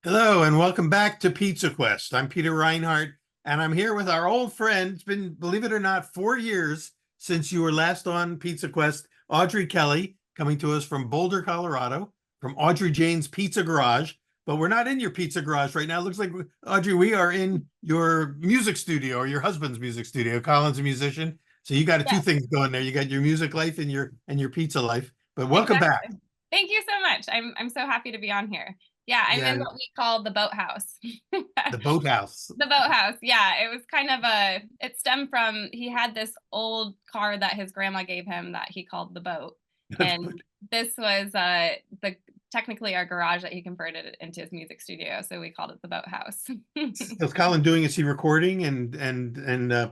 Hello and welcome back to Pizza Quest. I'm Peter Reinhardt, and I'm here with our old friend. It's been, believe it or not, 4 years since you were last on Pizza Quest. Audrey Kelly, coming to us from Boulder, Colorado, from Audrey Jane's Pizza Garage. But we're not in your pizza garage right now. It looks like, Audrey, we are in your music studio, or your husband's music studio. Colin's a musician, so you got two Yes, things going there. You got your music life and your pizza life. But welcome back. exactly. Thank you so much. I'm so happy to be on here. Yeah, I'm Yeah, in what we call the boathouse. the boathouse. The boathouse. Yeah, it was kind of it stemmed from he had this old car that his grandma gave him that he called the boat. And this was the technically our garage that he converted it into his music studio, so we called it the boathouse. Is Colin doing? Is he recording and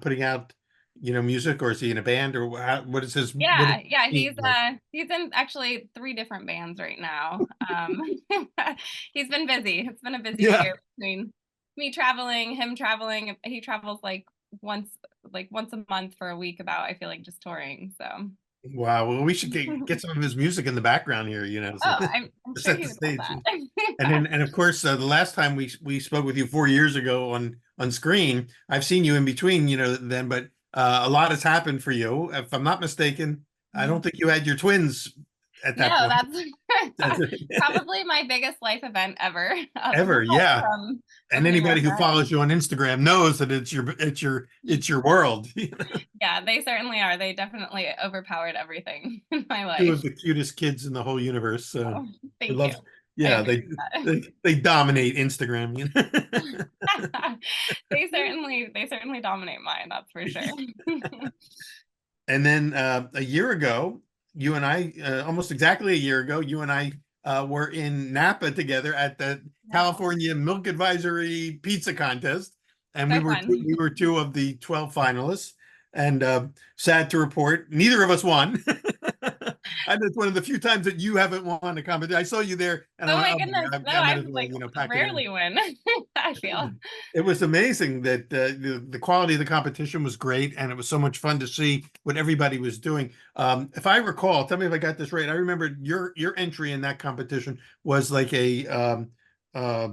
putting out, music, or is he in a band, or what is his what is Yeah, he like? he's in actually three different bands right now. He's been busy. It's been a busy Yeah. year between me traveling, him traveling. He travels like once a month for a week about, I feel like, just touring. So Wow. Well, we should get some of his music in the background here, so oh, to I'm sure set he the would love stage. And that. then, and of course, the last time we spoke with you 4 years ago on screen, I've seen you in between, then, but a lot has happened for you. If I'm not mistaken, I don't think you had your twins at that No, point. that's That's probably my biggest life event ever, ever, aside yeah. from And anybody who America. follows you on Instagram knows that it's your world. Yeah, they certainly are. They definitely overpowered everything in my Two of life. the cutest kids in the whole universe. So Oh, it thank you. loves, I yeah, they, appreciate they they dominate Instagram. that. They certainly dominate mine, that's for sure. And then a year ago, you and I, almost exactly a year ago, you and I were in Napa together at the No. California Milk Advisory Pizza Contest, and we So were two, fun. we were two of the 12 finalists. And sad to report, neither of us won. And it's one of the few times that you haven't won a competition. I saw you there, and I Oh went, my "Oh my goodness. God, No, I might I've as well, like pack it in." rarely win, I feel. It was amazing that the quality of the competition was great, and it was so much fun to see what everybody was doing. If I recall, tell me if I got this right. I remember your entry in that competition was like uh,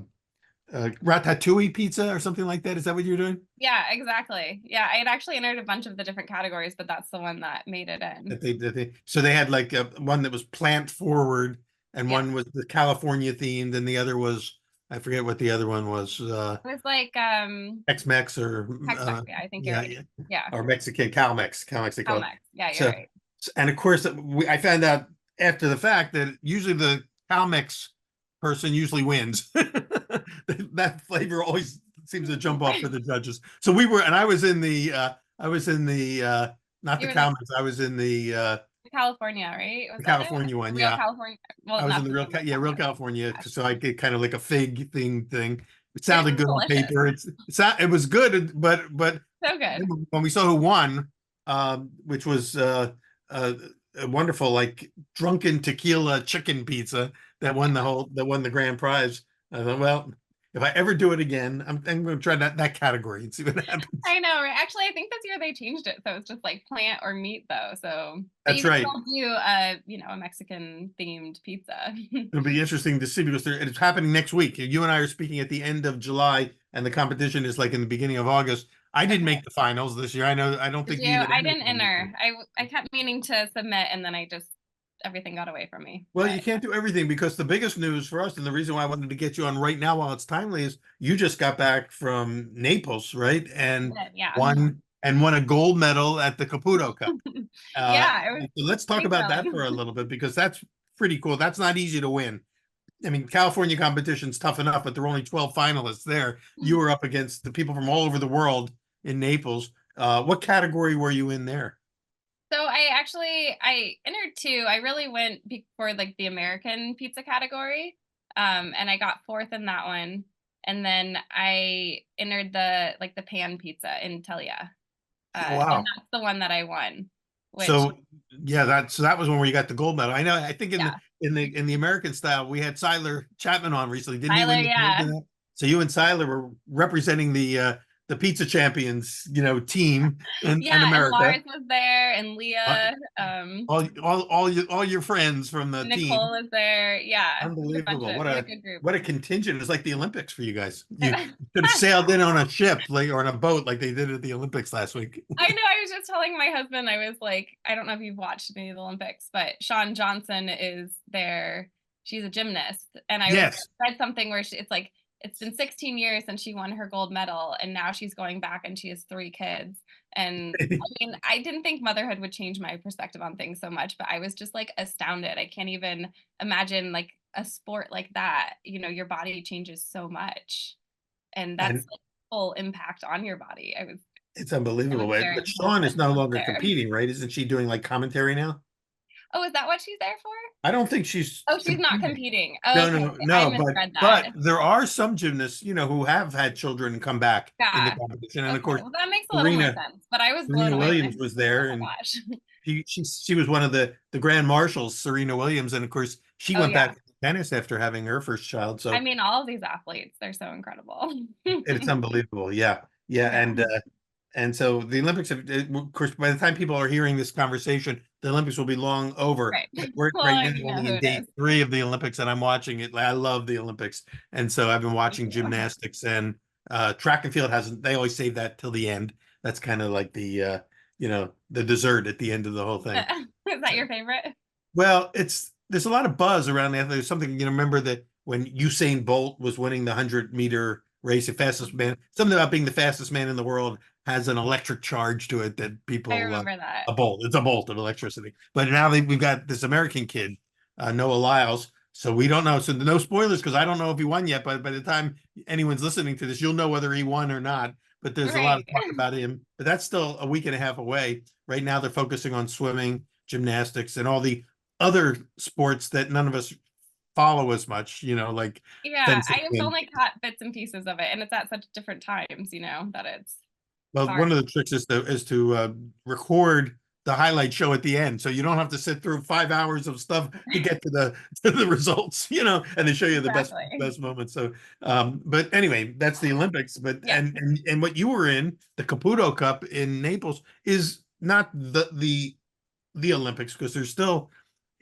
ratatouille pizza or something like that. Is that what you're doing? Yeah, exactly. Yeah, I had actually entered a bunch of the different categories, but that's the one that made it in. So they had like one that was plant forward, and Yeah. one was the California themed, and the other was, I forget what the other one was. It was like Tex-Mex, or Tex-Mex. Yeah, I think you're yeah, right. yeah, Yeah. or Mexican, Cal-Mex they call it. Calmex. Yeah, you're So, right. and of course, I found out after the fact that usually the Cal-Mex person usually wins. That flavor always seems to jump off for the judges. So we were, and I was in the not the You were the Cal-Mex, I was in California, right? the Was that it? California one, Real yeah. California. Well, I was in not the the real, real yeah, real California. California. Gosh. So I get kind of like a fig thing. It But it sounded was good on delicious. paper. It was good, but So good. when we saw who won, which was uh, a wonderful, like, drunken tequila chicken pizza that won the grand prize. I thought, well, if I ever do it again, I'm going to try that category and see what happens. I know, right? Actually, I think this year they changed it, so it's just like plant or meat, though. So, but That's you can right. still do a Mexican themed pizza. It'll be interesting to see because it's happening next week. You and I are speaking at the end of July, and the competition is like in the beginning of August. I didn't Okay. make the finals this year. I know. I don't Did think you? you even I entered didn't them this year. enter. I kept meaning to submit, and then I just everything got away from me. Well, you But can't do everything because the biggest news for us, and the reason why I wanted to get you on right now while it's timely, is you just got back from Naples, right? And yeah, won a gold medal at the Caputo Cup. yeah, it was So let's talk pretty about that for thrilling. a little bit because that's pretty cool. That's not easy to win. I mean, California competition's tough enough, but there were only 12 finalists there. You were up against the people from all over the world in Naples. What category were you in there? So I entered two. I really went for like the American pizza category, and I got fourth in that one. And then I entered the pan pizza in Italia, Oh, and wow. that's the one that I won. Which So yeah, that was one where you got the gold medal. I know. I think yeah, in the American style, we had Siler Chapman on recently. Didn't he Tyler, win the gold in yeah, that? So you and Siler were representing the pizza champions, team in Yeah, and America. Lars was there, and Uh, Leah, all your friends from the team. Nicole was there. Yeah, it's a bunch Unbelievable. of, what a good group. What a contingent. It's like the Olympics for you guys. You could have sailed in on a ship like, or on a boat like they did at the Olympics last week. I know. I was just telling my husband, I was like, I don't know if you've watched any of the Olympics, but Shawn Johnson is there. She's a gymnast. And I was Yes. read something where it's like, it's been 16 years since she won her gold medal, and now she's going back and she has 3 kids. And I mean, I didn't think motherhood would change my perspective on things so much, but I was just like astounded. I can't even imagine like a sport like that. Your body changes so much, and that's And like full impact on your body. it's It was unbelievable. very But Sean is impressive no when I was longer there. competing, right? Isn't she doing like commentary now? Oh, is that what she's there for? I don't think she's Oh, she's not competing. competing. Oh, No, okay, no, okay. I no. misread But that. there are some gymnasts, who have had children and come back in the Yeah. competition. And of Okay. course, Well, that makes a little more Serena sense. But I was blown Serena away when I Williams was was like, oh there, my and gosh. she was one of the grand marshals, Serena Williams, and of course she Oh went yeah. back to tennis after having her first child. I So mean, all of these athletes, they're so incredible. it's unbelievable. Yeah, yeah, Yeah. and so the Olympics have, of course, by the time people are hearing this conversation, the Olympics will be long over. Right. But we're Well, right I now already know only who in it day is. three of the Olympics, and I'm watching it. I love the Olympics, and so I've been Me watching too. gymnastics and track and field hasn't. They always save that till the end. That's kind of like the dessert at the end of the whole thing. Is that your favorite? Well, there's a lot of buzz around that. There's something, remember that when Usain Bolt was winning the 100-meter race, the fastest man, something about being the fastest man in the world has an electric charge to it that I people remember that. a bolt. It's a bolt of electricity. But now we've got this American kid, Noah Lyles. So we don't know. So no spoilers because I don't know if he won yet. But by the time anyone's listening to this, you'll know whether he won or not. But there's a lot Right. of talk about him. But that's still a week and a half away. Right now, they're focusing on swimming, gymnastics, and all the other sports that none of us follow as much, like Yeah, fencing. I've only caught bits and pieces of it, and it's at such different times, that it's Well, hard. one of the tricks is to record the highlight show at the end, so you don't have to sit through 5 hours of stuff to get to the to the results, and they show you the Exactly. best moments. So, but anyway, that's the Olympics. But Yes. and what you were in, the Caputo Cup in Naples, is not the Olympics because there's still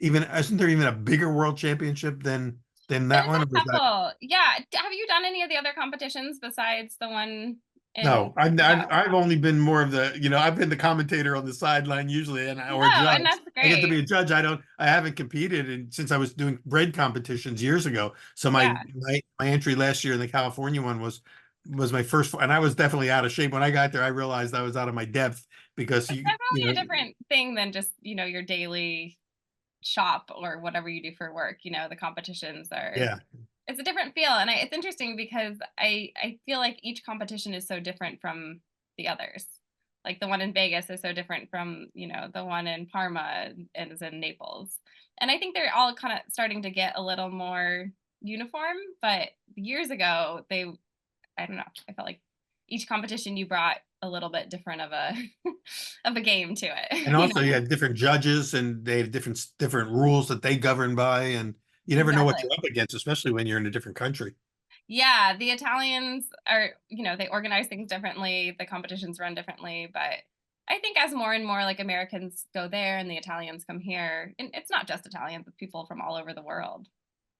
even isn't there even a bigger world championship than that There's one? Or a was that couple. Yeah. Have you done any of the other competitions besides the one in no? I've no. only been more of I've been the commentator on the sideline usually or a No, and judge. that's I get to great. be a judge. I haven't competed since I was doing bread competitions years ago. So my Yeah. my entry last year in the California one was my first, and I was definitely out of shape when I got there. I realized I was out of my depth because It's definitely a different thing than just, your daily shop or whatever you do for work. The competitions are yeah. it's a different feel, and it's interesting because I feel like each competition is so different from the others. Like the one in Vegas is so different from, the one in Parma and is in Naples. And I think they're all kind of starting to get a little more uniform, but years ago I don't know, I felt like each competition you brought a little bit different of a of a game to And it, also you have different judges and they have different rules that they govern by, and you never know what Exactly. you're up against, especially when you're in a different country. Yeah, the Italians are, they organize things differently, the competitions run differently, but I think as more and more like Americans go there and the Italians come here, and it's not just Italians, it's people from all over the world.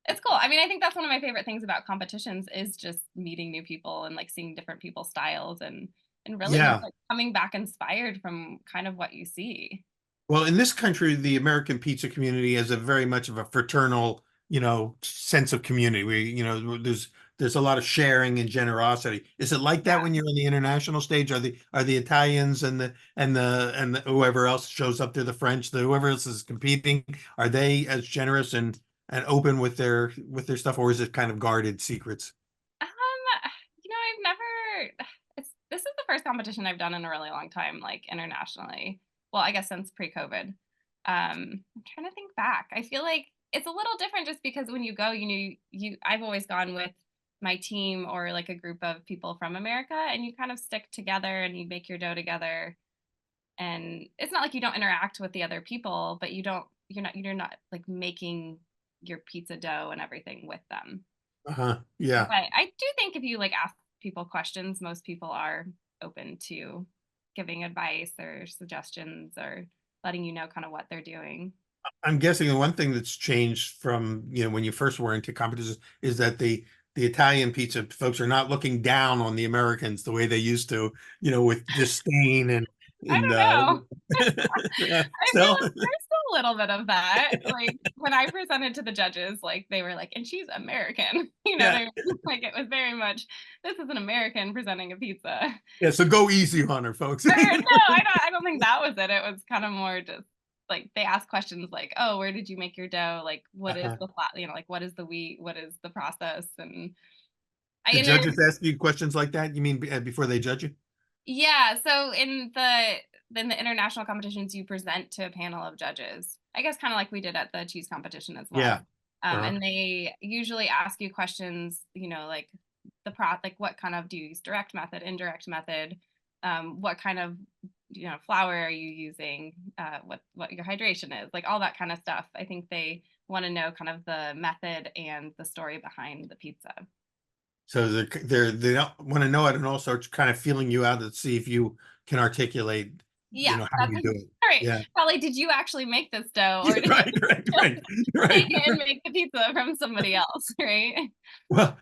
It's cool. I mean, I think that's one of my favorite things about competitions is just meeting new people and like seeing different people's styles and really just Yeah. like coming back inspired from kind of what you see. Well, in this country, the American pizza community has a very much of a fraternal, sense of community. There's a lot of sharing and generosity. Is it like that Yeah. when you're on the international stage? Are the Italians and whoever else shows up there, the French, whoever else is competing, are they as generous and open with their stuff, or is it kind of guarded secrets? I've never this is the first competition I've done in a really long time, like internationally. Well, I guess since pre-COVID. I'm trying to think back. I feel like it's a little different just because when you go, I've always gone with my team or like a group of people from America, and you kind of stick together and you make your dough together. And it's not like you don't interact with the other people, but you're not like making your pizza dough and everything with them. Uh-huh. Yeah. But I do think if you like ask people questions, most people are open to giving advice or suggestions or letting you know kind of what they're doing. I'm guessing the one thing that's changed from, when you first were into competitions is that the Italian pizza folks are not looking down on the Americans the way they used to, with disdain I and don't know. I feel so like there's a little bit of that. Like when I presented to the judges, like they were like, and she's American. You know what yeah, I mean? Like it was very much, this is an American presenting a pizza. yeah. So go easy on her, folks. Or no, I don't think that was it. It was kind of more just like they asked questions like, "Oh, where did you make your dough? Like, what is Uh-huh. the flat? Like what is the wheat? What is the process?" And I The and there, judges ask you questions like that? You mean before they judge you? yeah. So in the international competitions, you present to a panel of judges. I guess kind of like we did at the cheese competition as Yeah. well. Uh-huh. And they usually ask you questions, like like what kind of do you use direct method, indirect method, what kind of flour are you using, what your hydration is, like all that kind of stuff. I think they want to know kind of the method and the story behind the pizza. So they don't want to know it and also kind of feeling you out to see if you can articulate, Yeah, how that's you do it. all right. Yeah. Probably, did you actually make this dough or Yeah, did right, right, you right, take right. it and make the pizza from somebody else, right? Well,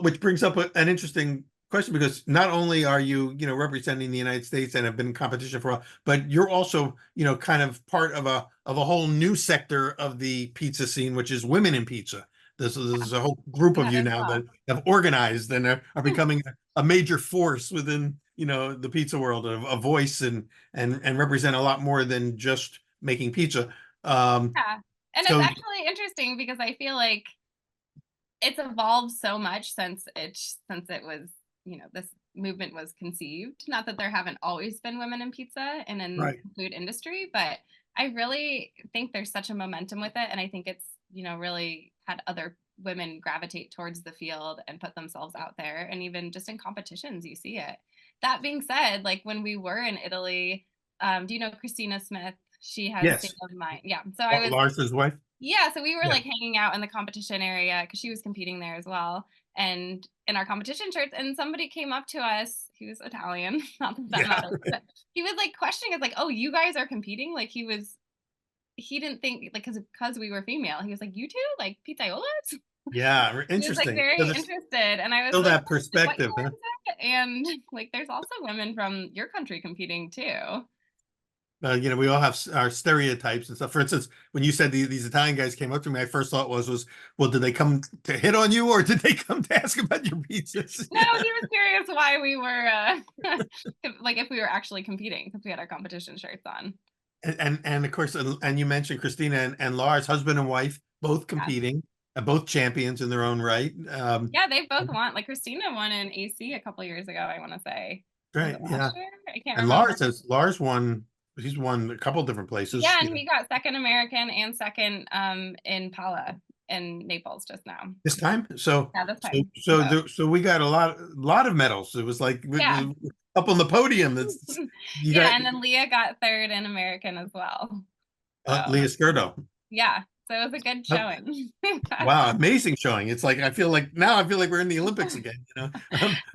which brings up an interesting question because not only are you, representing the United States and have been in competition for a while, but you're also, kind of part of a whole new sector of the pizza scene, which is women in pizza. There's a whole group of That you as now well. that have organized and are becoming a major force within, the pizza world, a voice and represent a lot more than just making pizza. Um, Yeah. And it's so actually interesting because I feel like it's evolved so much since it was, this movement was conceived. Not that there haven't always been women in pizza and in right. the food industry, but I really think there's such a momentum with it. And I think it's, really had other women gravitate towards the field and put themselves out there. And even just in competitions, you see it. That being said, like when we were in Italy, do you know Christina Smith? She has State Yes. of Mind. Yeah. So I was Lars's wife. yeah, so we were Yeah. like hanging out in the competition area because she was competing there as well, and in our competition shirts. And somebody came up to us. He was Italian, not that that Yeah. matters, but he was like questioning us, like, "Oh, you guys are competing?" Like he didn't think like because we were female. He was like, "You two, like pizzaiolas?" Yeah, He was like interesting. So very there's interested, and I was still like, that What perspective, year huh? is it?" And like, there's also women from your country competing too. We all have our stereotypes and stuff. For instance, when you said these Italian guys came up to me, my first thought was, well, did they come to hit on you or did they come to ask about your pizzas? No, he was curious why we were like if we were actually competing because we had our competition shirts on. And of course, and you mentioned Christina and Lars, husband and wife, both Yeah. competing, both champions in their own right. Yeah, they both won. Like Christina won an AC a couple years ago, I want to say. Or was Right, it last yeah. year? I can't And remember. Lars won. He's won a couple different places. Yeah, and he got second American and second in Pala in Naples just now. This time. So Yeah, this so time. so So there, so we got a lot of medals. It was like yeah. up on the podium. It's you Yeah, got and then Leah got third in American as well. So Leah Skirdo. yeah. So it was a good showing. Wow, amazing showing. It's like I feel like we're in the Olympics again. I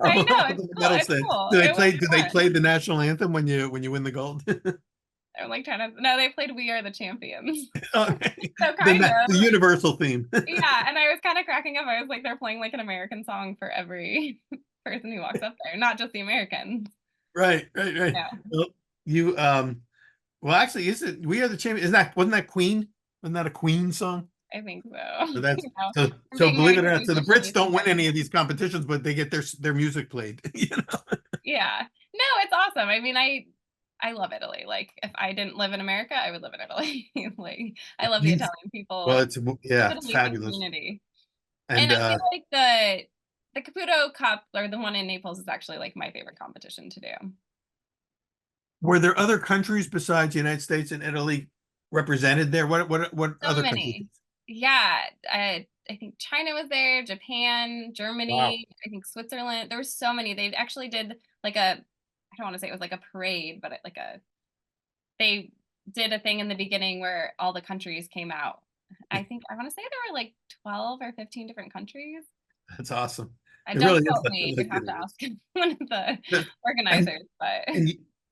I'm know, up it's the cool. medal It's stand. cool. Do they It was play? Do they play fun. the national anthem when you win the gold? They're like trying to no, they played We Are the Champions. Okay. So The kind of. the universal theme. Yeah, and I was kind of cracking up. I was like, they're playing like an American song for every person who walks up there, not just the Americans. Right, right, right. Yeah, Well, you well actually is it We Are the Champion? Isn't that wasn't that Queen? Wasn't that a Queen song? I think so. So that's so I'm so being very believe it or not, so the superstitious, Brits you don't think win I any would. of these competitions, but they get their music played. Yeah. No, it's awesome. I mean, I love Italy. Like, if I didn't live in America, I would live in Italy. Like, I love the You, Italian well, people. it's Love yeah, it's Italy as a fabulous. community. And And I feel like the Caputo Cup or the one in Naples is actually like my favorite competition to do. were there other countries besides the United States and Italy represented there? What So other countries? many. Yeah, I think China was there, Japan, Wow. Germany, I think Switzerland. There were so many. They actually did like a I don't want to say it was like a parade, but like they did a thing in the beginning where all the countries came out. I think I want to say there were like 12 or 15 different countries. That's awesome. It Don't really is quote me. You'd like have to ask one of the it. And organizers, but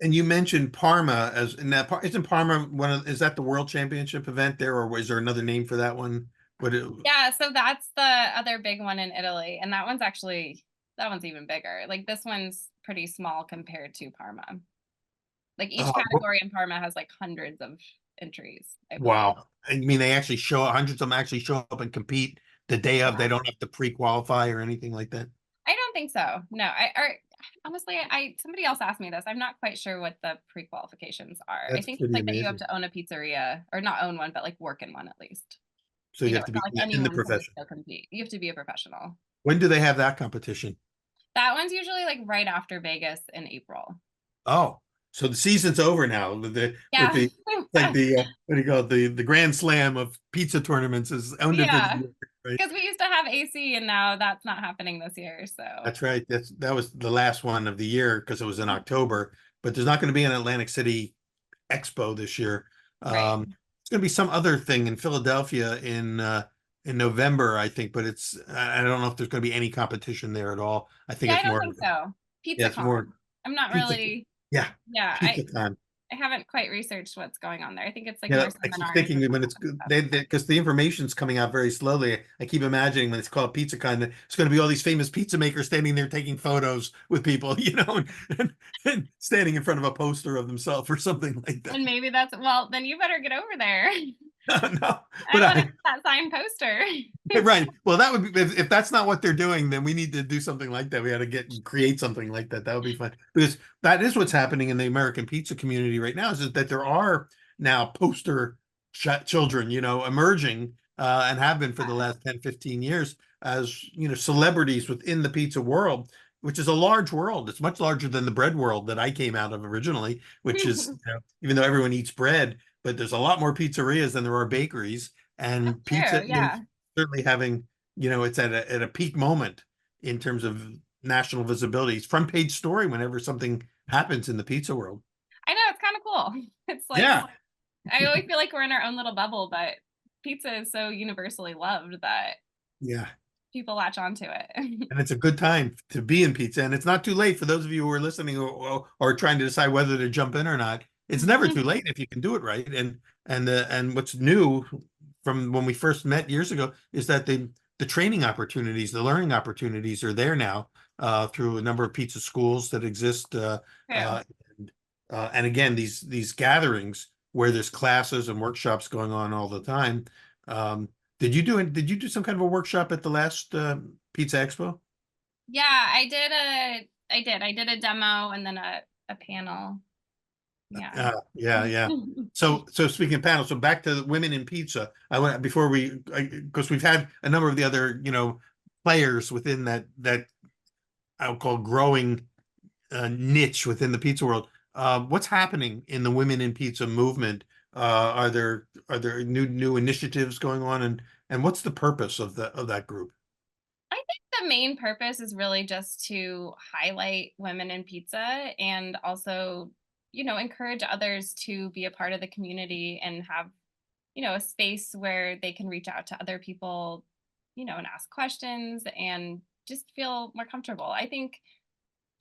and you mentioned Parma as in that isn't Parma is that the World Championship event there, or was there another name for that one? What it, yeah, so that's the other big one in Italy, and that one's even bigger. Like this one's pretty small compared to Parma. Like each what, category in Parma has like hundreds of entries, I believe. wow. I mean, they actually show hundreds of them actually show up and compete the day of. They Yeah. don't have to pre-qualify or anything like that. I don't think so. No, I or honestly, I somebody else asked me this. I'm not quite sure what the pre-qualifications are. I That's think it's pretty like that you have amazing. to own a pizzeria or not own one, but like work in one at least. So you have to It's be not like in the anyone can profession. still compete. You have to be a professional. When do they have that competition? That one's usually like right after Vegas in April. Oh, so the season's over now with Yeah. the like the what do you call it, the Grand Slam of pizza tournaments is ended for the Yeah. year, right? Because we used to have AC and now that's not happening this year. So, That's right. That was the last one of the year because it was in October. But there's not going to be an Atlantic City Expo this year. right. It's going to be some other thing in Philadelphia in November, I think. But I don't know if there's going to be any competition there at all. I think Yeah, I it's don't more think so. yeah, it's more PizzaCon. I'm not pizza. really, Yeah, yeah, pizza time. I haven't quite researched what's going on there. I think it's like Yeah, more I keep seminars thinking and that when it's and good, stuff. because the information's coming out very slowly. I keep imagining when it's called PizzaCon, that it's going to be all these famous pizza makers standing there taking photos with people, and standing in front of a poster of themselves or something like that. And maybe that's, well, then you better get over there. No, I but want to see that signed poster. right. Well, that would be if that's not what they're doing, then we need to do something like that. We got to create something like that. That would be fun because that is what's happening in the American pizza community right now. Is that there are now poster children, emerging and have been for the last 10, 15 years as celebrities within the pizza world, which is a large world. It's much larger than the bread world that I came out of originally, which is even though everyone eats bread, but there's a lot more pizzerias than there are bakeries, and pizza True. Yeah. is certainly having, it's at a peak moment in terms of national visibility. It's front page story whenever something happens in the pizza world. I know it's kind of cool. It's like, Yeah. I always feel like we're in our own little bubble, but pizza is so universally loved that Yeah. people latch onto it. And it's a good time to be in pizza. And it's not too late for those of you who are listening or trying to decide whether to jump in or not. It's never too late if you can do it right. And what's new from when we first met years ago is that the training opportunities, the learning opportunities are there now through a number of pizza schools that exist. True. Uh, and again, these gatherings where there's classes and workshops going on all the time. Did you do some kind of a workshop at the last Pizza Expo? Yeah, I did a demo and then a panel. Yeah. Yeah, yeah. So speaking of panels, so back to the women in pizza. I went before because we've had a number of the other players within that I'll call growing niche within the pizza world. What's happening in the women in pizza movement? Are there new initiatives going on, and what's the purpose of that group? I think the main purpose is really just to highlight women in pizza and also, encourage others to be a part of the community and have, a space where they can reach out to other people, and ask questions and just feel more comfortable. I think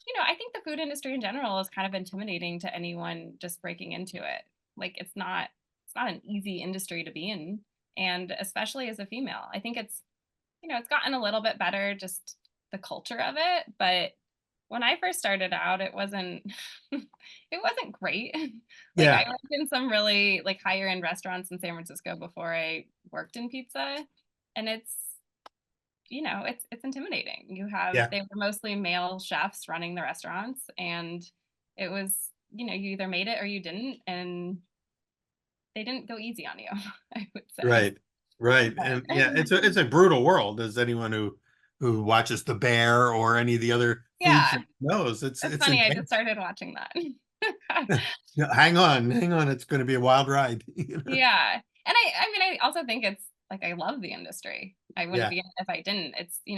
the food industry in general is kind of intimidating to anyone just breaking into it. Like it's not an easy industry to be in, and especially as a female. I think it's gotten a little bit better, just the culture of it, but when I first started out, it wasn't it wasn't great. Like Yeah, I worked in some really like higher end restaurants in San Francisco before I worked in pizza, and it's intimidating. yeah, They were mostly male chefs running the restaurants, and it was, you either made it or you didn't, and they didn't go easy on you, I would say. right, right, But and yeah, it's a brutal world. As anyone who watches The Bear or any of the other food yeah, shows knows, it's it's funny. I just intense. started watching that. Yeah, hang on, it's going to be a wild ride. Yeah. And I mean, I also think it's like I love the industry. I wouldn't Yeah, be in it if I didn't.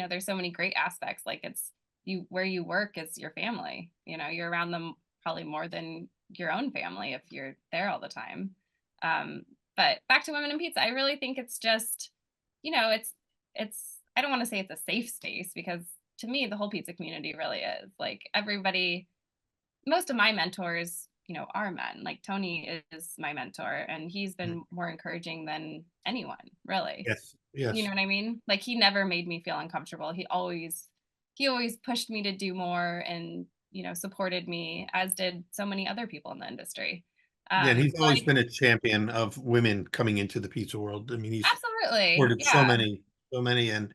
There's so many great aspects. Like it's you where you work is your family. You're around them probably more than your own family if you're there all the time. Um, but back to women in pizza, I really think it's just, it's I don't want to say it's a safe space because to me, the whole pizza community really is. Like everybody, most of my mentors, are men. Like Tony is my mentor, and he's been more encouraging than anyone, really. Yes, You know yes. what I mean? Like he never made me feel uncomfortable. He always pushed me to do more and, supported me, as did so many other people in the industry. Yeah, and he's So always been a champion of women coming into the pizza world. I mean, he's absolutely. supported Yeah. so many, and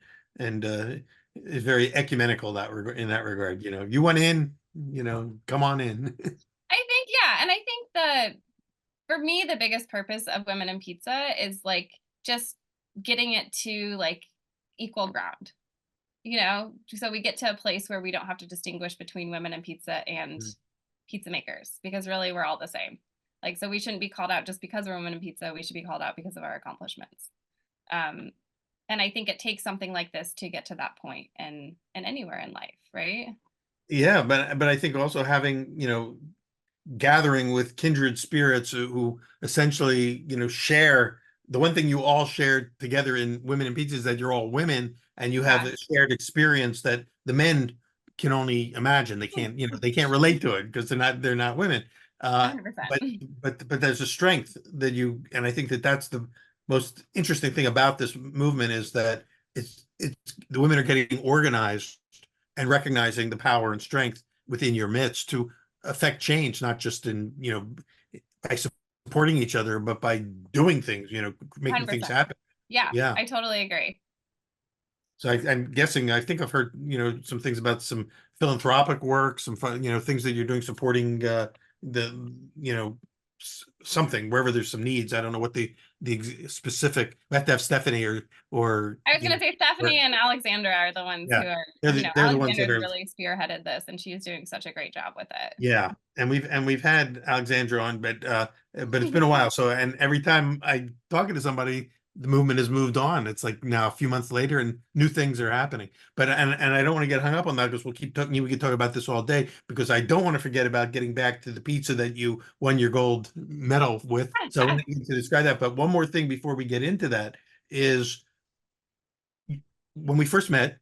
is very ecumenical in that regard. You want in, come on in. I think, yeah. And I think for me, the biggest purpose of Women in Pizza is like just getting it to like equal ground, so we get to a place where we don't have to distinguish between women in pizza and pizza makers, because really we're all the same. Like, so we shouldn't be called out just because we're women in pizza. We should be called out because of our accomplishments. Um, and I think it takes something like this to get to that point and anywhere in life, right? Yeah, but I think also having, gathering with kindred spirits who essentially, share the one thing you all share together in Women in Pizza is that you're all women and you have Yeah, a shared experience that the men can only imagine. They can't relate to it because they're not women. Uh, 100%. but but there's a strength and I think that that's the most interesting thing about this movement is that it's the women are getting organized and recognizing the power and strength within your midst to affect change, not just by supporting each other, but by doing things, making things 100%. happen. Yeah, Yeah. I totally agree. So I'm guessing, I think I've heard, some things about some philanthropic work, some fun, things that you're doing supporting the, something wherever there's some needs. I don't know what the specific, we have to have Stephanie or, I was going to say Stephanie or and Alexandra are the ones who yeah, are, they're the ones that Alexandra's are. really spearheaded this, and she's doing such a great job with Yeah, and we've had Alexandra on, but it's been a it. while. So, and every time I talking to somebody, the movement has moved on. It's like now a few months later, and new things are happening. But and I don't want to get hung up on that because we'll keep talking. We could talk about this all day because I don't want to forget about getting back to the pizza that you won your gold medal with. So I want you to describe that. But one more thing before we get into that is when we first met,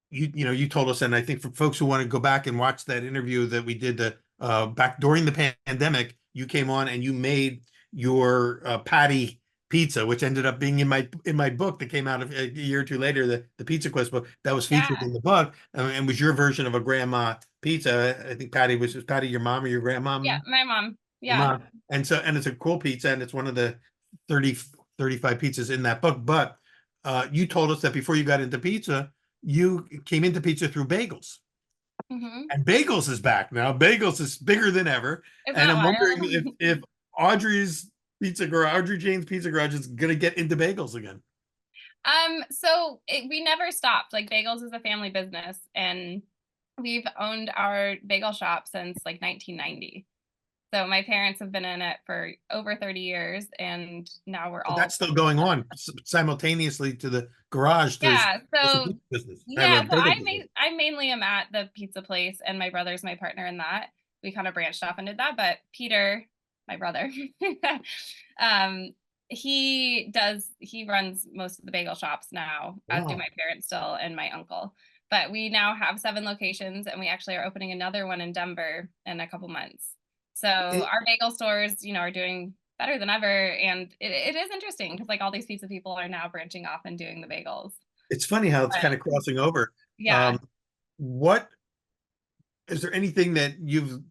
you told us, and I think for folks who want to go back and watch that interview that we did back during the pandemic, you came on and you made your patty pizza, which ended up being in my book that came out a year or two later, the Pizza Quest book that was featured Yeah. in the book, and was your version of a grandma pizza. I think Patty was Patty your mom or your Yeah, grandmom? my mom. Your Yeah. mom. And it's a cool pizza, and it's one of the 30 35 pizzas in that book. But you told us that before you got into pizza, you came into pizza through bagels. Mhm. And bagels is back now. Bagels is bigger than ever. Isn't And that I'm wondering if wild? if Audrey Jane's Pizza Garage is gonna get into bagels again. We never stopped. Like bagels is a family business, and we've owned our bagel shop since like 1990. So my parents have been in it for over 30 years, and now we're So all that's still going on simultaneously to the garage. There's yeah. a So pizza business. I have yeah, a so bagel business. I mainly am at the pizza place, and my brother's my partner in that. We kind of branched off and did that, but Peter, my brother, um, he runs most of the bagel shops now, as do Wow. my parents still and my uncle. But we now have 7 locations, and we actually are opening another one in Denver in a couple months. So It, our bagel stores, are doing better than ever, and it is interesting because like all these pizza people are now branching off and doing the bagels. it's funny how it's But kind of crossing over. yeah. Um, what is there anything that you've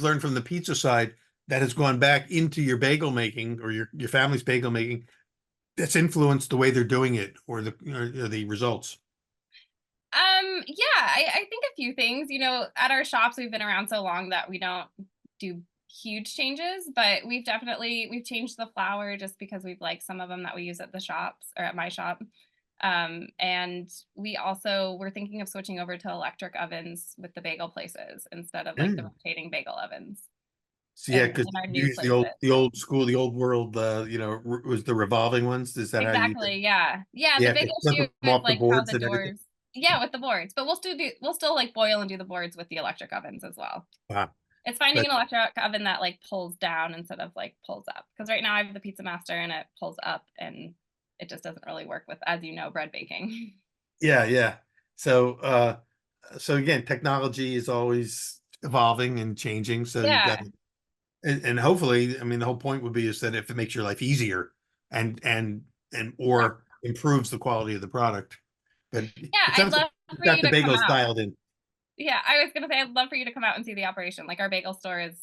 learned from the pizza side that has gone back into your bagel making or your family's bagel making that's influenced the way they're doing it or the results? Yeah, I think a few things. At our shops, we've been around so long that we don't do huge changes, but we've changed the flour just because we've liked some of them that we use at the shops or at my shop. And we're thinking of switching over to electric ovens with the bagel places instead of like the Mm. rotating bagel ovens So yeah, because in our you new use places. the old school, the old world, was the revolving ones. Is that how you? Exactly, yeah. Yeah, You the have big to flip issue them is, off the like, how boards the and everything. doors yeah, with the boards, but we'll still, like, boil and do the boards with the electric ovens as well. Wow. It's finding But an electric oven that, like, pulls down instead of, like, pulls up. Because right now I have the Pizza Master and it pulls up, and it just doesn't really work with, as you know, bread baking. yeah, yeah. So again, technology is always evolving and changing. So you've got Yeah. and hopefully, I mean, the whole point would be is that if it makes your life easier and Yeah. or improves the quality of the product. But Yeah, it I'd sounds like love you've for got you the to come bagels out. dialed in. Yeah, I was gonna say I'd love for you to come out and see the operation. Like our bagel store is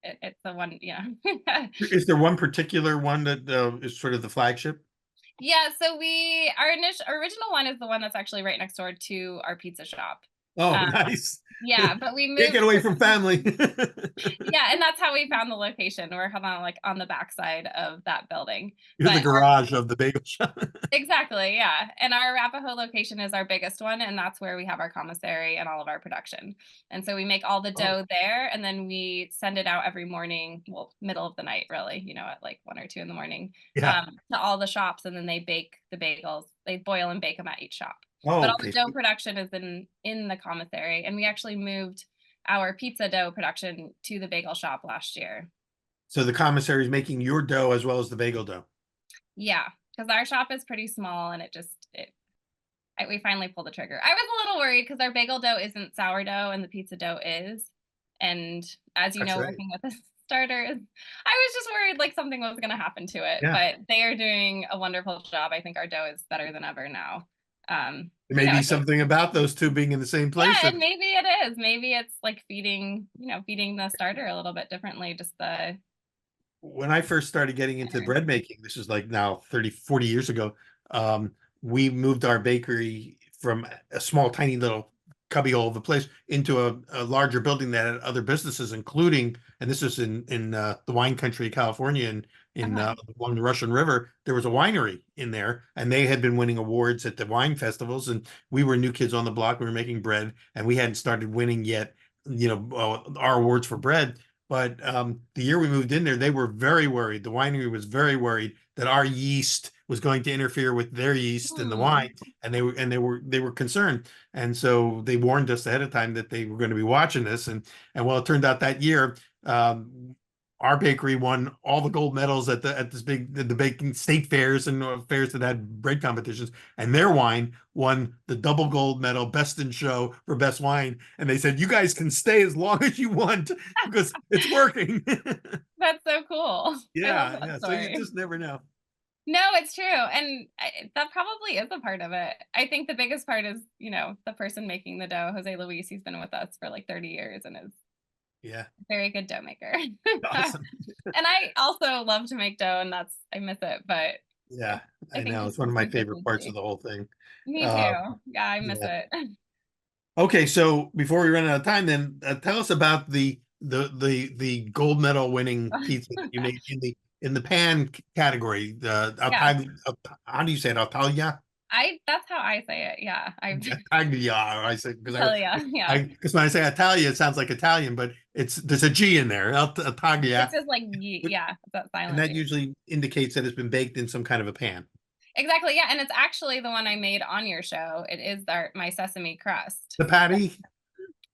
it's the one, yeah. Is there one particular one that is sort of the flagship? Yeah, so our initial original one is the one that's actually right next door to our pizza shop. Oh, Um, nice. yeah, but we Can't get moved away from family. yeah, and that's how we found the location. We're kind of like on the backside of that building. You're the But garage of the bagel shop. exactly, yeah. And our Arapahoe location is our biggest one, and that's where we have our commissary and all of our production. And so we make all the Oh, dough there, and then we send it out every morning, well, middle of the night, really, at like 1 or 2 in the morning, yeah. to all the shops, and then they bake the bagels. They boil and bake them at each shop. But Oh, all the okay. dough production is in the commissary, and we actually moved our pizza dough production to the bagel shop last year. So the commissary is making your dough as well as the bagel dough. Yeah, because our shop is pretty small, and we finally pulled the trigger. I was a little worried because our bagel dough isn't sourdough and the pizza dough is. And as you That's know, right. working with the starters, I was just worried like something was going to happen to it. Yeah. But they are doing a wonderful job. I think our dough is better than ever now. There may be It's like, something about those two being in the same place yeah, that and maybe it is. Maybe it's like feeding the starter a little bit differently. Just the when I first started getting into bread making, this is like now 30, 40 years ago, um, we moved our bakery from a small, tiny little cubbyhole of a place into a larger building that had other businesses, including, and this is in the wine country of California and in uh-huh. along the Russian River, there was a winery in there, and they had been winning awards at the wine festivals, and we were new kids on the block. We were making bread, and we hadn't started winning yet, our awards for bread. But the year we moved in there, they were very worried. The winery was very worried that our yeast was going to interfere with their yeast in the Hmm. wine, and they were concerned. And so they warned us ahead of time that they were going to be watching this. And well, it turned out that year, our bakery won all the gold medals at the baking state fairs and fairs that had bread competitions, and their wine won the double gold medal, best in show for best wine. And they said, "You guys can stay as long as you want because it's working." That's so cool. I love Yeah, that yeah. So you story. just never know. No, it's true, and that probably is a part of it. I think the biggest part is, the person making the dough, Jose Luis. He's been with us for like 30 years and is Yeah, a very good dough maker. awesome. And I also love to make dough, and I miss it, but Yeah, I I think know. just It's one the of my favorite parts of consistency. the whole thing. Me Uh, too. Yeah, I miss yeah. it. Okay, so before we run out of time, then tell us about the gold medal winning pizza that you made in the pan category. The Yeah, how do you say it? Altalia? that's how I say it. Yeah, Taglia, I say because tell ya. Yeah, because when I say Italia, it sounds like Italian, but there's a G in there. it's Taglia, just like yeah, that and silent that G. usually indicates that it's been baked in some kind of a pan. Exactly. Yeah, and it's actually the one I made on your show. It is my sesame crust. The patty.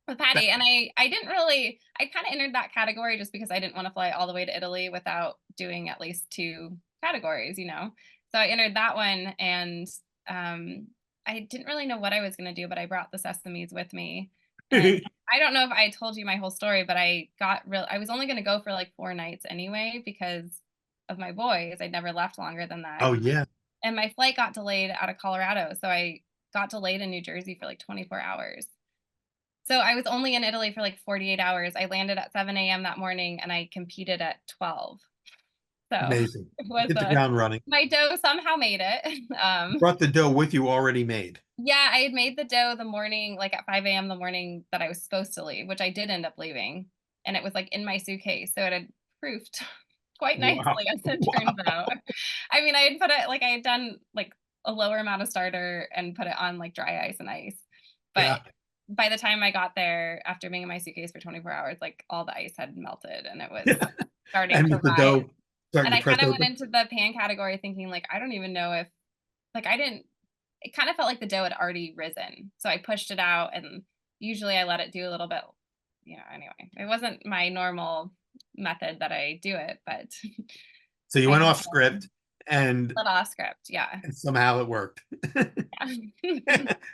With Patty, and I didn't really I kind of entered that category just because I didn't want to fly all the way to Italy without doing at least 2 categories. So I entered that one, and um, I didn't really know what I was going to do, but I brought the sesames with me, and I don't know if I told you my whole story, but I was only going to go for like 4 nights anyway because of my boys. I'd never left longer than that, Oh yeah, and my flight got delayed out of Colorado, so I got delayed in New Jersey for like 24 hours. So I was only in Italy for like 48 hours. I landed at 7 a.m. that morning and I competed at 12. So amazing. it You was hit the ground running. my dough somehow made it. You brought the dough with you already made. Yeah, I had made the dough the morning, like at 5 a.m. the morning that I was supposed to leave, which I did end up leaving. And it was like in my suitcase. So it had proofed quite Wow. nicely as it turns Wow. out. I mean, I had done like a lower amount of starter and put it on like dry ice and ice. But Yeah. by the time I got there, after being in my suitcase for 24 hours, like all the ice had melted and it was Yeah. starting And to with the rise. dough starting And to I press kind of went open. into the pan category thinking like, I don't even know if like I didn't it kind of felt like the dough had already risen. So I pushed it out and usually I let it do a little bit, anyway. It wasn't my normal method that I do it, but So you I went didn't off know. script and, Little off script, yeah. and somehow it worked. Yeah. It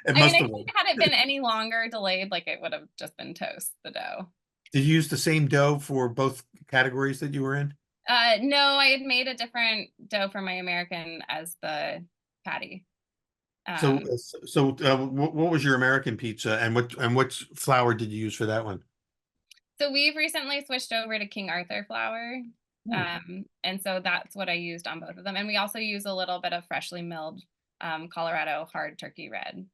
I mean, must I have think worked. had it been any longer delayed, like, it would have just been toast, the dough. Did you use the same dough for both categories that you were in? No, I had made a different dough for my American as the patty. So, Um, what was your American pizza, and what flour did you use for that one? so we've recently switched over to King Arthur flour. Hmm. And so that's what I used on both of them. And we also use a little bit of freshly milled Colorado hard turkey red.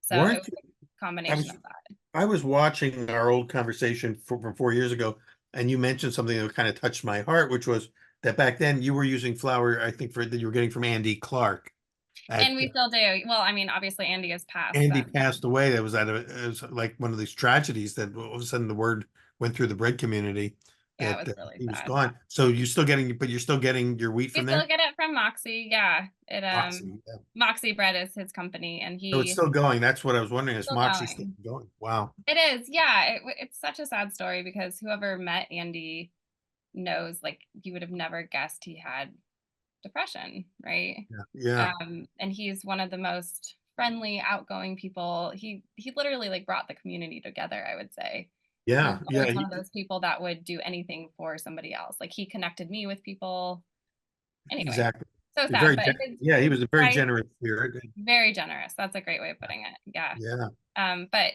So it Weren't was you, a I combination was of that. I was watching our old conversation from 4 years ago, and you mentioned something that kind of touched my heart, which was that back then you were using flour, I think, for that you were getting from Andy Clark. And At we still do. Well, I mean, obviously Andy has passed. Andy passed away. That was it was like one of these tragedies that all of a sudden the word went through the bread community Yeah, it that was really he was sad. gone. So you're still getting your wheat We from still there? get it from Moxie. Yeah. It Awesome. Yeah. Moxie Bread is his company and So it's he still going. That's what I was wondering. Is still Moxie still going. going? Wow. It is. Yeah. It's such a sad story because whoever met Andy knows like you would have never guessed he had depression, right? Yeah. Yeah. And he's one of the most friendly, outgoing people. He literally like brought the community together, I would say. He was Yeah. Yeah. always one of those people that would do anything for somebody else. Like he connected me with people. Anyway, Exactly. so sad. Very, But his yeah, he was a very wife, generous spirit. very generous. That's a great way of putting it. Yeah. Yeah. But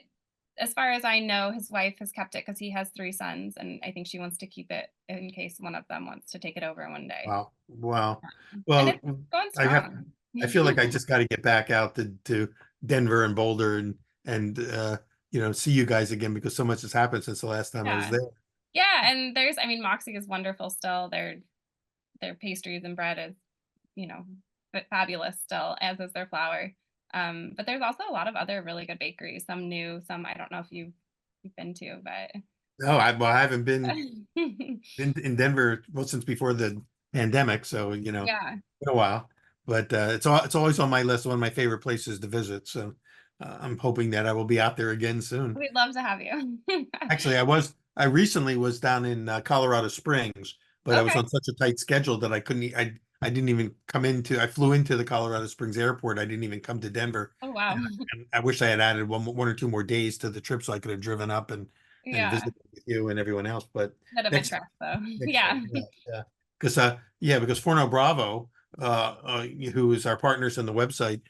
as far as I know, his wife has kept it because he has three sons, and I think she wants to keep it in case one of them wants to take it over one day. Wow. Wow. And Well, it's going I have, strong. I feel like I just got to get back out to Denver and Boulder and see you guys again because so much has happened since the last time I was Yeah. there. Yeah, and there's I mean, Moxie is wonderful still. Their pastries and bread is, you know, fabulous still, as is their flour. But there's also a lot of other really good bakeries, some new, some I don't know if you've been to, but No, I haven't been in Denver well since before the pandemic, so yeah, been a while. But it's always on my list, one of my favorite places to visit. So I'm hoping that I will be out there again soon. we'd love to have you. Actually, I recently was down in Colorado Springs, but I was Okay. on such a tight schedule that I couldn't. I didn't even come into. I flew into the Colorado Springs airport. I didn't even come to Denver, Oh wow. and I wish I had added one or two more days to the trip so I could have driven up and Yeah. visited with you and everyone else. But Bit of a next trek though. next time, Yeah. yeah, because Forno Bravo, who is our partners in the website,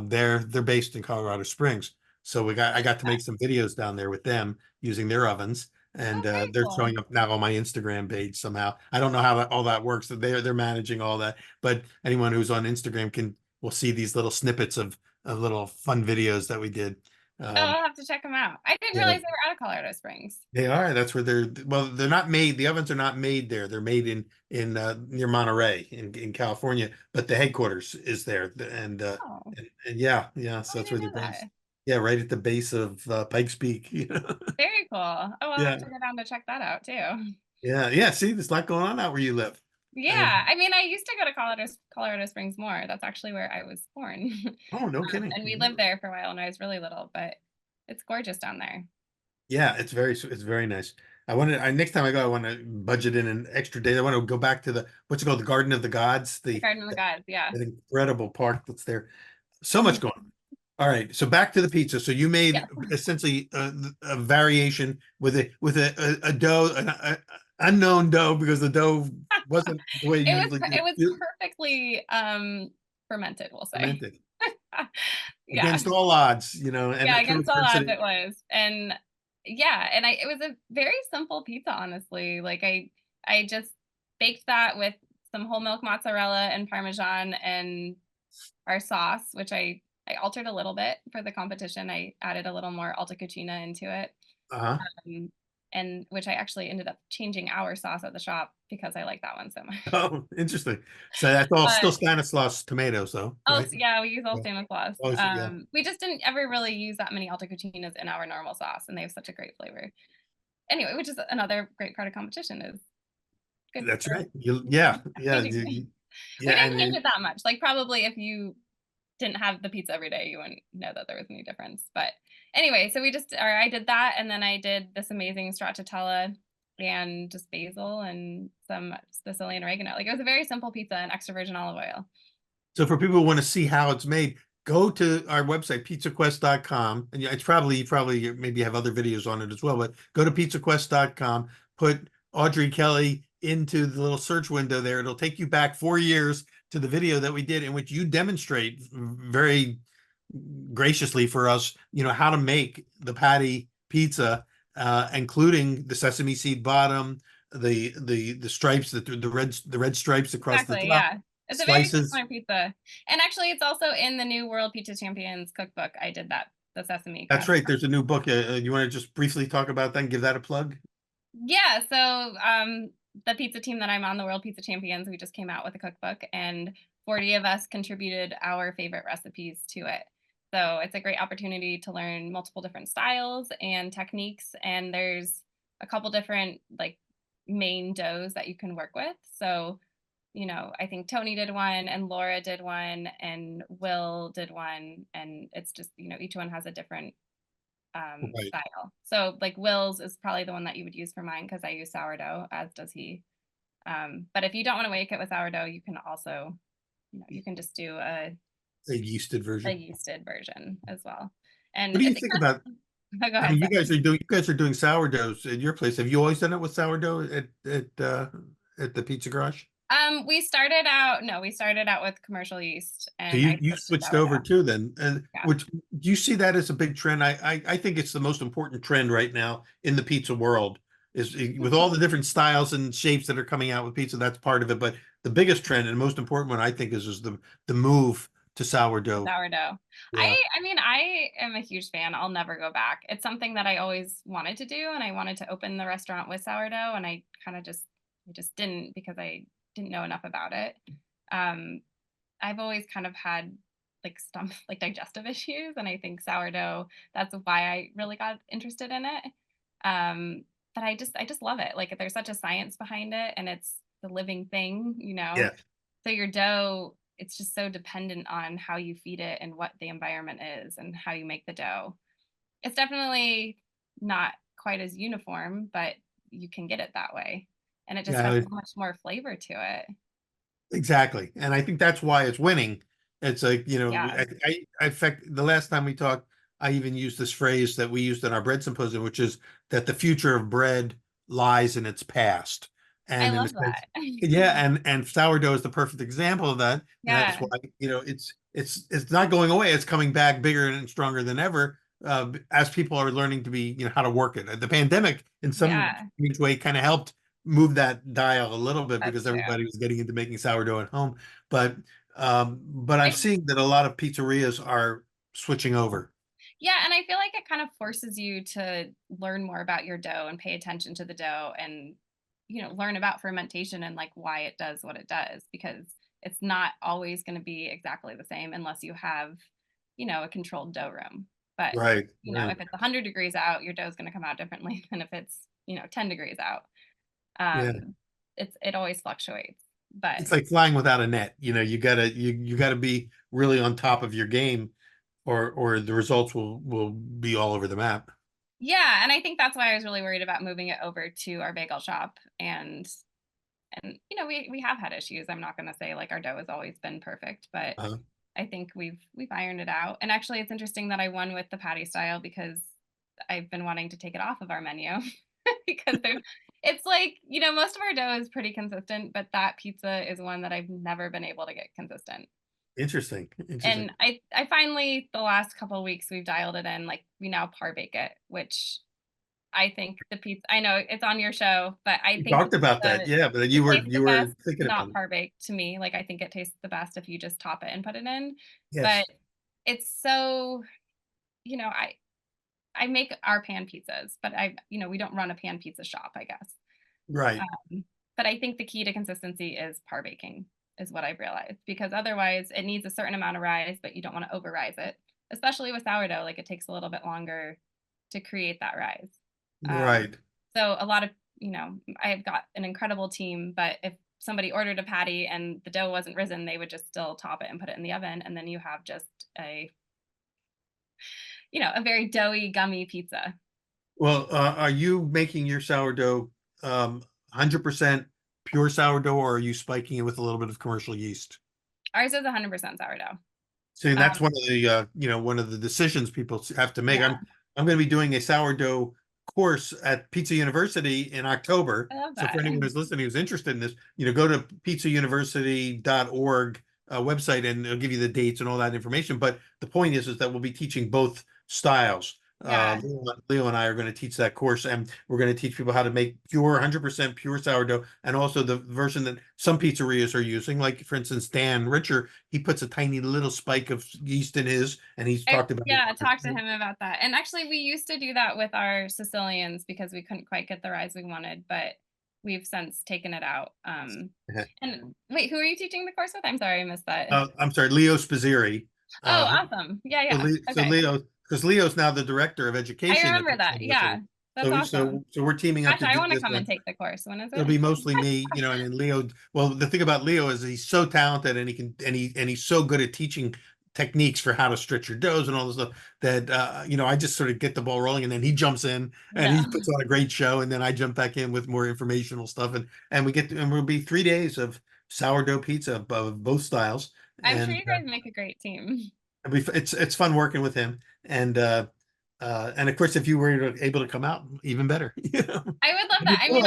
they're based in Colorado Springs. So I got to make some videos down there with them using their ovens, Oh, and very they're cool. showing up now on my Instagram page somehow. I don't know how all that works. They're managing all that, but anyone who's on Instagram will see these little snippets of little fun videos that we did. Oh, Um, I'll have to check them out. I didn't yeah, realize they were out of Colorado Springs. they are. That's where well, they're not made. The ovens are not made there. They're made in near Monterey in California, but the headquarters is there. Oh, And yeah, yeah. I So that's where didn't they're know based. that. Yeah, right at the base of Pikes Peak. Very cool. Oh, I'll have Yeah, to go down to check that out too. yeah, yeah. See, there's a lot going on out where you live. Yeah, And I mean, I used to go to Colorado Springs more. That's actually where I was born. oh, no kidding. And we lived there for a while when I was really little, but it's gorgeous down there. Yeah, it's very nice. I next time I go, I want to budget in an extra day. I want to go back to the what's it called, the Garden of the Gods, The Garden of the Gods, yeah. that incredible park that's there. So much Mhm. going on. All right, so back to the pizza. So you made Yeah. essentially a variation with a dough, an unknown dough because the dough wasn't the way you usually It was do perfectly fermented, we'll say. fermented Yeah. against all odds, Yeah, and true against all odds adversity. it was. And yeah, and it was a very simple pizza, honestly. Like I just baked that with some whole milk mozzarella and parmesan and our sauce, which I altered a little bit for the competition. I added a little more alta cucina into it. Uh-huh. Um, and which I actually ended up changing our sauce at the shop because I like that one so much. Oh, interesting. So that's all still But Stanislaus tomatoes, though, right? yeah, we use all Yeah. Stanislaus. Oh, yeah. We just didn't ever really use that many alta cucinas in our normal sauce, and they have such a great flavor. Anyway, which is another great part of competition is good That's or right. Yeah, yeah, changing things. We yeah, didn't change it that much. Like probably if you didn't have the pizza every day, you wouldn't know that there was any difference. But anyway, so I did that, and then I did this amazing stracciatella and just basil and some Sicilian oregano. Like, it was a very simple pizza and extra virgin olive oil. So for people who want to see how it's made, go to our website, pizzaquest.com. And it's probably maybe have other videos on it as well, but go to pizzaquest.com, put Audrey Kelly into the little search window there. It'll take you back 4 years to the video that we did in which you demonstrate very graciously for us, how to make the patty pizza, including the sesame seed bottom, the stripes, the red stripes across the Exactly, top, yeah. It's a very slices. simple pizza. And actually, it's also in the new World Pizza Champions cookbook. I did that, the sesame That's crust. right. There's a new book. You want to just briefly talk about that and give that a plug? Yeah, so the pizza team that I'm on, the World Pizza Champions, we just came out with a cookbook, and 40 of us contributed our favorite recipes to it. So it's a great opportunity to learn multiple different styles and techniques, and there's a couple different like main doughs that you can work with. So, I think Tony did one and Laura did one and Will did one, and it's just, each one has a different Right. style. So like Will's is probably the one that you would use for mine because I use sourdough, as does he. But if you don't want to make it with sourdough, you can also, you can just do A yeasted a version. yeasted version as well. And What do you it's think about? oh, go I ahead. mean, Sorry. you guys are doing sourdoughs at your place. Have you always done it with sourdough at the Pizza Garage? We started out with commercial yeast So and I you switched to switched over sourdough. too then, and Yeah. which do you see that as a big trend? I think it's the most important trend right now in the pizza world is with all the different styles and shapes that are coming out with pizza. That's part of it, but the biggest trend and most important one I think is the move to sourdough. Sourdough. Yeah, I mean, I am a huge fan. I'll never go back. It's something that I always wanted to do, and I wanted to open the restaurant with sourdough, and I just didn't because I didn't know enough about it. Um, I've always kind of had like stomach, like digestive issues, and I think sourdough. That's why I really got interested in it. Um, but I just love it. Like, there's such a science behind it, and it's the living thing, yeah, So your dough, it's just so dependent on how you feed it and what the environment is and how you make the dough. It's definitely not quite as uniform, but you can get it that way. And it just has yeah. so much more flavor to it. Exactly. And I think that's why it's winning. It's like, Yeah. in fact, the last time we talked, I even used this phrase that we used in our bread symposium, which is that the future of bread lies in its past. I And in a love sense, that. yeah, and sourdough is the perfect example of that. And that's Yeah. why, it's not going away. It's coming back bigger and stronger than ever, as people are learning to be, how to work it. The pandemic, in some Yeah. strange way, kind of helped move that dial a little bit That's because true. everybody was getting into making sourdough at home. But I'm seeing that a lot of pizzerias are switching over. Yeah, and I feel like it kind of forces you to learn more about your dough and pay attention to the dough and learn about fermentation and like why it does what it does because it's not always going to be exactly the same unless you have, a controlled dough room. But, Right. Right. if it's 100 degrees out, your dough is going to come out differently than if it's, 10 degrees out. Yeah. It always fluctuates. But It's like flying without a net. You gotta be really on top of your game or the results will be all over the map. yeah, and I think that's why I was really worried about moving it over to our bagel shop and we have had issues. I'm not going to say like our dough has always been perfect, but Uh, I think we've ironed it out. And actually, it's interesting that I won with the patty style because I've been wanting to take it off of our menu because it's like most of our dough is pretty consistent, but that pizza is one that I've never been able to get consistent. interesting. And Interesting. I finally the last couple of weeks we've dialed it in. Like we now par bake it, which I think the pizza. I know it's on your show, but I We think the talked about that, pizza yeah, but it you were tastes the you were best thinking about not it. par baked to me. Like I think it tastes the best if you just top it and put it in. But Yes. it's so you know I make our pan pizzas, but we don't run a pan pizza shop, I guess. Right. But I think the key to consistency is par baking, is what I've realized, because otherwise it needs a certain amount of rise, but you don't want to over rise it, especially with sourdough. Like it takes a little bit longer to create that rise. Right. So a lot of, I've got an incredible team, but if somebody ordered a patty and the dough wasn't risen, they would just still top it and put it in the oven. And then you have just a very doughy, gummy pizza. Well, are you making your sourdough 100% pure sourdough, or are you spiking it with a little bit of commercial yeast? Ours is 100% sourdough. See, that's Um, one of the one of the decisions people have to make. yeah, I'm going to be doing a sourdough course at Pizza University in October. I love So for that. anyone who's listening who's interested in this, go to pizzauniversity.org website, and it'll give you the dates and all that information. But the point is that we'll be teaching both styles. Yeah. Leo and I are going to teach that course, and we're going to teach people how to make pure, 100% pure sourdough, and also the version that some pizzerias are using. Like, for instance, Dan Richer, he puts a tiny little spike of yeast in his, and he's talked about Yeah, it. talked to him about that. And actually, we used to do that with our Sicilians because we couldn't quite get the rise we wanted, but we've since taken it out. And wait, who are you teaching the course with? I'm sorry, I missed that. I'm sorry, Leo Spazzeri. Oh, Uh, awesome. Yeah, so, yeah. So Okay. Leo, because Leo's now the director of I education at remember the that. Yeah. university. That's So awesome. we're teaming up Gosh, to I do want to this come and one. take the course. When is It'll it? be mostly me, and then Leo. Well, the thing about Leo is he's so talented, and he's so good at teaching techniques for how to stretch your doughs and all this stuff that I just sort of get the ball rolling, and then he jumps in and he Yeah. puts on a great show, and then I jump back in with more informational stuff, and we'll be 3 days of sourdough pizza of both styles, I'm sure and you guys make a great team. it's fun working with him, and of course, if you were able to come out, even better. I would love that. I mean,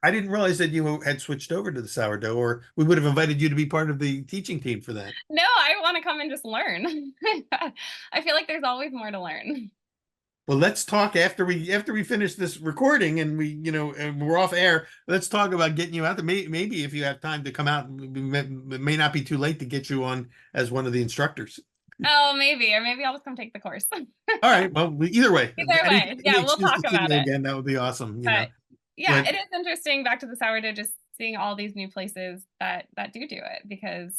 I didn't realize that you had switched over to the sourdough, or we would have invited you to be part of the teaching team for that. no, I want to come and just learn. I feel like there's always more to learn. Well, let's talk after we finish this recording, and and we're off air. Let's talk about getting you out there. Maybe if you have time to come out, it may not be too late to get you on as one of the instructors. Oh, maybe, or maybe I'll just come take the course. All right. Well, either way, Either way, any yeah, we'll excuse talk to see about you it. again, that would be awesome. But yeah, But it is interesting back to the sourdough, just seeing all these new places that do it because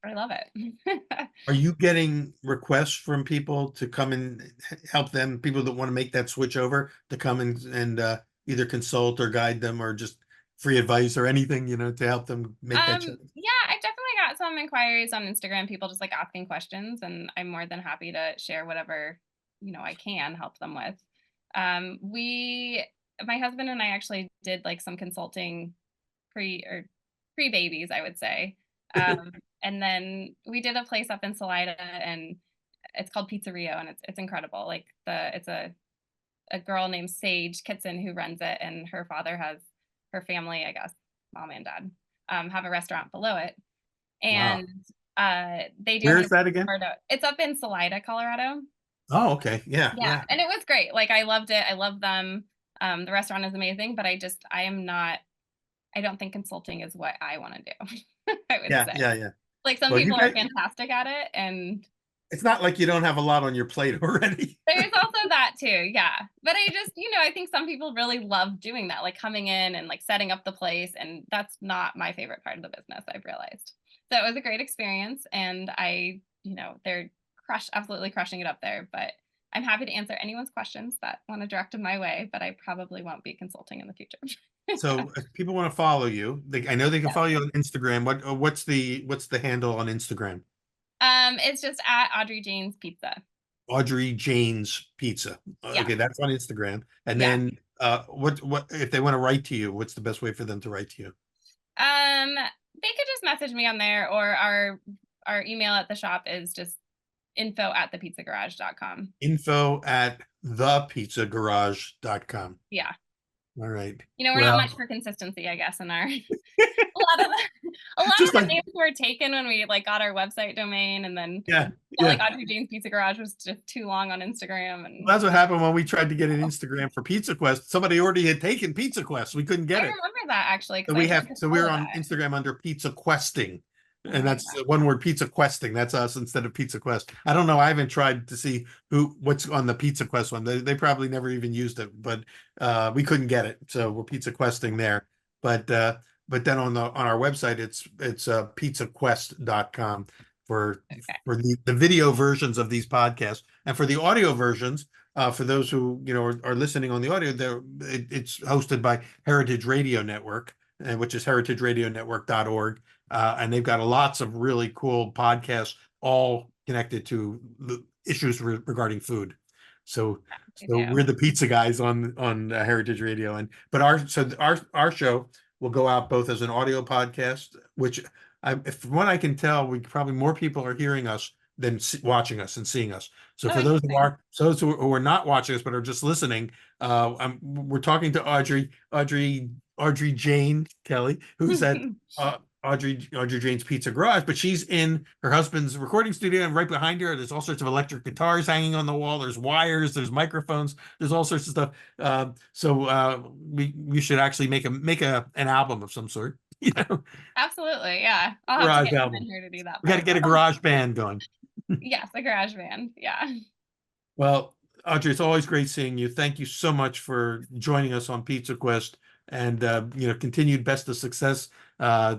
I love it. are you getting requests from people to come and help them, people that want to make that switch over, to come and either consult or guide them, or just free advice or anything, to help them make that change? Yeah, I definitely got some inquiries on Instagram, people just like asking questions, and I'm more than happy to share whatever, I can help them with. My husband and I actually did like some consulting pre babies, I would say. And then we did a place up in Salida, and it's called Pizzeria, and it's incredible. Like it's a girl named Sage Kitson who runs it, and her father has her family, I guess, mom and dad, have a restaurant below it, Wow. and they do Where is 100% that again? sourdough. It's up in Salida, Colorado. Oh, okay. Yeah, Yeah, yeah. and it was great. Like I loved it. I love them. The restaurant is amazing, but I am not. I don't think consulting is what I want to do. I would Yeah, say. yeah, yeah. Like some Well, you people are guys, fantastic at it, and it's not like you don't have a lot on your plate already. there's also that too, yeah. But I just, I think some people really love doing that, like coming in and like setting up the place, and that's not my favorite part of the business, I've realized. So it was a great experience, and they're absolutely crushing it up there, but I'm happy to answer anyone's questions that want to direct them my way, but I probably won't be consulting in the future. So if people want to follow you, I know they can Yeah. follow you on Instagram. What's the handle on Instagram? It's just at Audrey Jane's Pizza. Audrey Jane's Pizza. Yeah. Okay, that's on Instagram. And Yeah. then what if they want to write to you, what's the best way for them to write to you? They could just message me on there, or our email at the shop is just info@thepizzagarage.com. info@thepizzagarage.com. Yeah. All right. We're not much Well, for consistency, I guess, in our a lot of just the like, names were taken when we like got our website domain, and then yeah, like yeah. Audrey Jane's Pizza Garage was just too long on Instagram, and That's what happened when we tried to get an Instagram for Pizza Quest. Somebody already had taken Pizza Quest. We couldn't I get it. remember that actually because I tried to So follow we're on that. Instagram under Pizza Questing. Oh And my that's god. one word, Pizza Questing. That's us instead of Pizza Quest. I don't know. I haven't tried to see what's on the Pizza Quest one. They probably never even used it, but we couldn't get it. So we're Pizza Questing there. But then on our website, it's pizzaquest.com for Okay. the video versions of these podcasts. And for the audio versions, for those who are listening on the audio, it's hosted by Heritage Radio Network, which is heritageradionetwork.org. And they've got lots of really cool podcasts, all connected to the issues regarding food. So I So we're do. the pizza guys on Heritage Radio, and but our show will go out both as an audio podcast, which from what I can tell, we probably more people are hearing us than watching us and seeing us. So Oh, for interesting. those who are not watching us but are just listening, we're talking to Audrey Jane Kelly, who's at Audrey Jane's Pizza Garage, but she's in her husband's recording studio, and right behind her, there's all sorts of electric guitars hanging on the wall. There's wires, there's microphones, there's all sorts of stuff. We should actually make an album of some sort, Absolutely. Yeah. I'll have to garage get him album. in here to do that We got part to as get a well. garage band going. Yes, a garage band. Yeah. Well, Audrey, it's always great seeing you. Thank you so much for joining us on Pizza Quest, and continued best of success. Uh,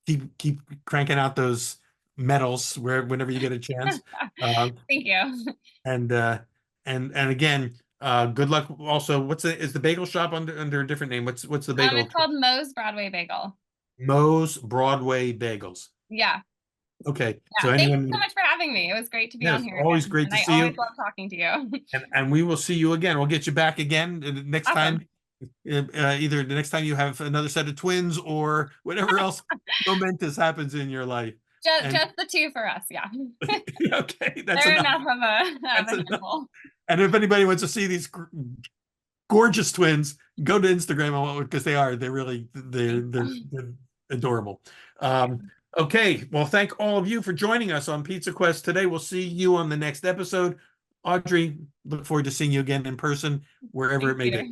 keep cranking out those medals whenever you get a chance. Uh, Thank you. and again, good luck. Also, is the bagel shop under a different name? What's the bagel? It's called Moe's Broadway Bagel. Moe's Broadway Bagels. Yeah. Okay, so Yeah. Thank you anyone, so much for having me. It was great to be on yes, here always again. great And to I see always you, love talking to you. and we will see you again. We'll get you back again next Awesome. time. Either the next time you have another set of twins or whatever else momentous happens in your life. Just the two for us. Yeah. Okay, that's They're enough. enough of a That's enough. handful. And if anybody wants to see these gorgeous twins, go to Instagram because they're adorable. Okay, well, thank all of you for joining us on Pizza Quest today. We'll see you on the next episode. Audrey, look forward to seeing you again in person, wherever Thanks, it may Peter. be.